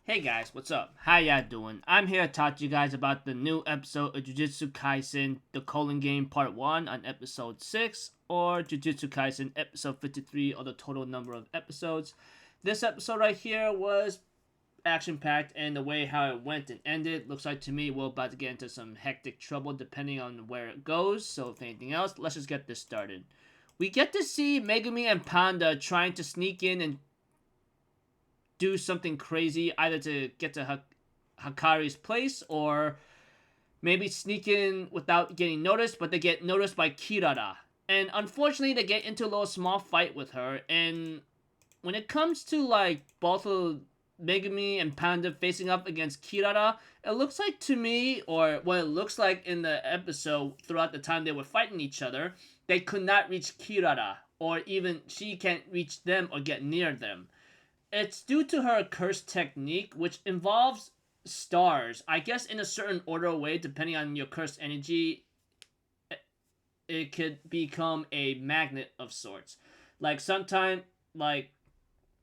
Hey guys, what's up? How y'all doing? I'm here to talk to you guys about the new episode of Jujutsu Kaisen, the Colon Game Part 1 on episode 6, or Jujutsu Kaisen episode 53, or the total number of episodes. This episode right here was action-packed, and the way how it went and ended, looks like to me we're about to get into some hectic trouble depending on where it goes, so if anything else, let's just get this started. We get to see Megumi and Panda trying to sneak in and do something crazy, either to get to Hakari's place or maybe sneak in without getting noticed, but they get noticed by Kirara. And unfortunately, they get into a little small fight with her. And when it comes to like both of Megumi and Panda facing up against Kirara, it looks like to me, or what it looks like in the episode throughout the time they were fighting each other, they could not reach Kirara, or even she can't reach them or get near them. It's due to her curse technique, which involves stars. I guess in a certain order of way, depending on your cursed energy, it could become a magnet of sorts. Like sometimes, like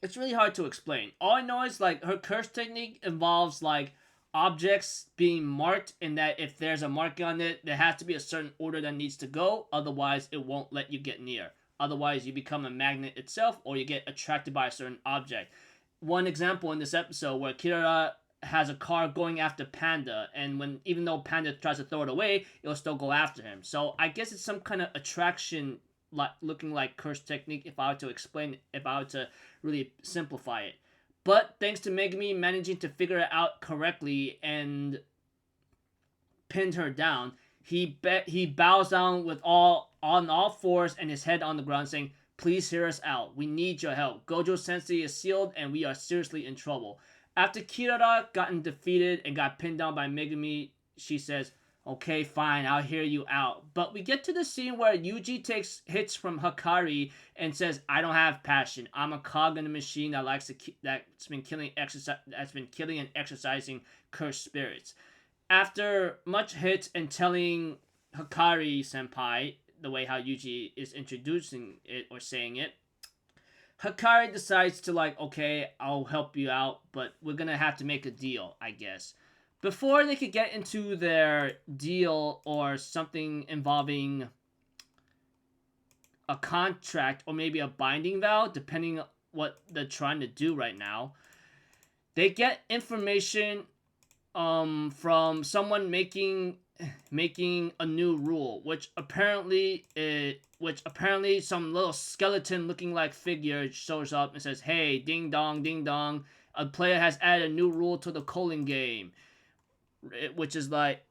it's really hard to explain. All I know is like her curse technique involves like objects being marked, and that if there's a mark on it, there has to be a certain order that needs to go. Otherwise, it won't let you get near. Otherwise, you become a magnet itself, or you get attracted by a certain object. One example in this episode where Kirara has a car going after Panda, and when even though Panda tries to throw it away, it'll still go after him. So I guess it's some kind of attraction, like looking like curse technique. If I were to explain, if I were to really simplify it, but thanks to Megumi managing to figure it out correctly and pinned her down, he bows down with all fours and his head on the ground, saying, "Please hear us out. We need your help. Gojo Sensei is sealed, and we are seriously in trouble." After Kirara gotten defeated and got pinned down by Megumi, she says, "Okay, fine, I'll hear you out." But we get to the scene where Yuji takes hits from Hakari and says, "I don't have passion. I'm a cog in a machine that's been killing and exercising cursed spirits." After much hits and telling Hakari senpai the way how Yuji is introducing it or saying it, Hakari decides to like, okay, I'll help you out, but we're gonna have to make a deal, I guess. Before they could get into their deal or something involving a contract or maybe a binding vow, depending on what they're trying to do right now, they get information from someone making a new rule, which apparently some little skeleton looking like figure shows up and says, "Hey, ding dong, a player has added a new rule to the Colon game, which is like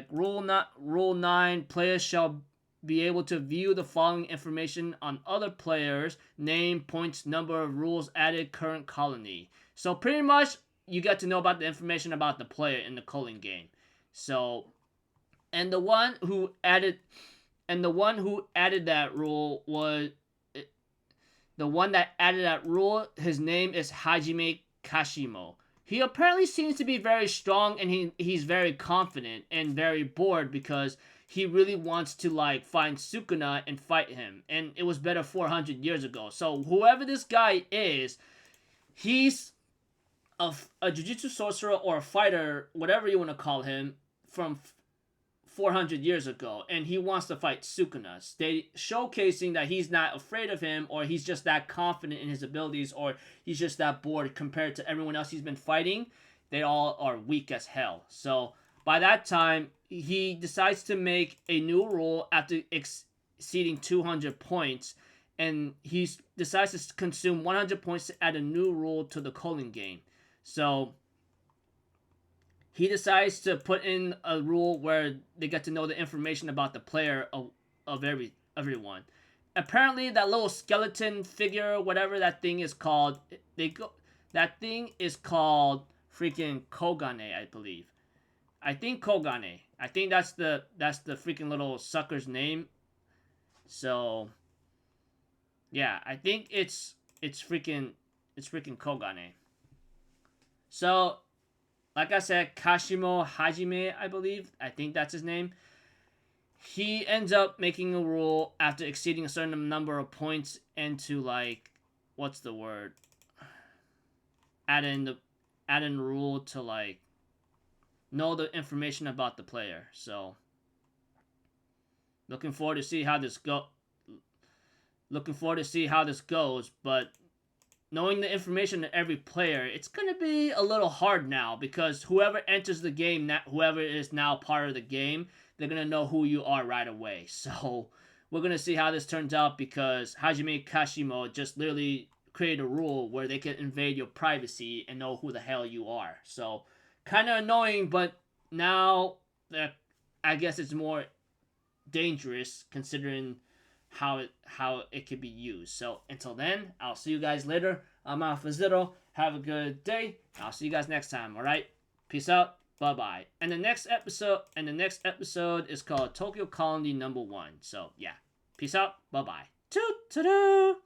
rule 9, players shall be able to view the following information on other players: name, points, number of rules added, current colony." So pretty much you get to know about the information about the player in the Colon game. So, and the one who added that rule was the one that added that rule. His name is Hajime Kashimo. He apparently seems to be very strong, and he's very confident and very bored because he really wants to like find Sukuna and fight him. And it was better 400 years ago. So whoever this guy is, he's a jujutsu sorcerer or a fighter, whatever you want to call him, from 400 years ago, and he wants to fight Sukuna, showcasing that he's not afraid of him, or he's just that confident in his abilities, or he's just that bored compared to everyone else he's been fighting. They all are weak as hell. So by that time, he decides to make a new rule after exceeding 200 points, and he decides to consume 100 points to add a new rule to the Colon game. So he decides to put in a rule where they get to know the information about the player of everyone. Apparently, that little skeleton figure, whatever that thing is called, that thing is called freaking Kogane, I believe. I think Kogane. I think that's the freaking little sucker's name. So yeah, I think it's freaking Kogane. So, like I said, Kashimo Hajime, I believe. I think that's his name. He ends up making a rule after exceeding a certain number of points into, like, what's the word? Add in the add in a rule to like know the information about the player. So looking forward to see how this goes, but knowing the information of every player, it's going to be a little hard now because whoever enters the game, whoever is now part of the game, they're going to know who you are right away. So we're going to see how this turns out because Hajime Kashimo just literally created a rule where they can invade your privacy and know who the hell you are. So kind of annoying, but now I guess it's more dangerous considering how it could be used. So until then, I'll see you guys later. I'm Alpha Zero. Have a good day. I'll see you guys next time. All right, peace out. Bye bye. And the next episode is called Tokyo Colony #1. So yeah, peace out. Bye bye. Toot toot.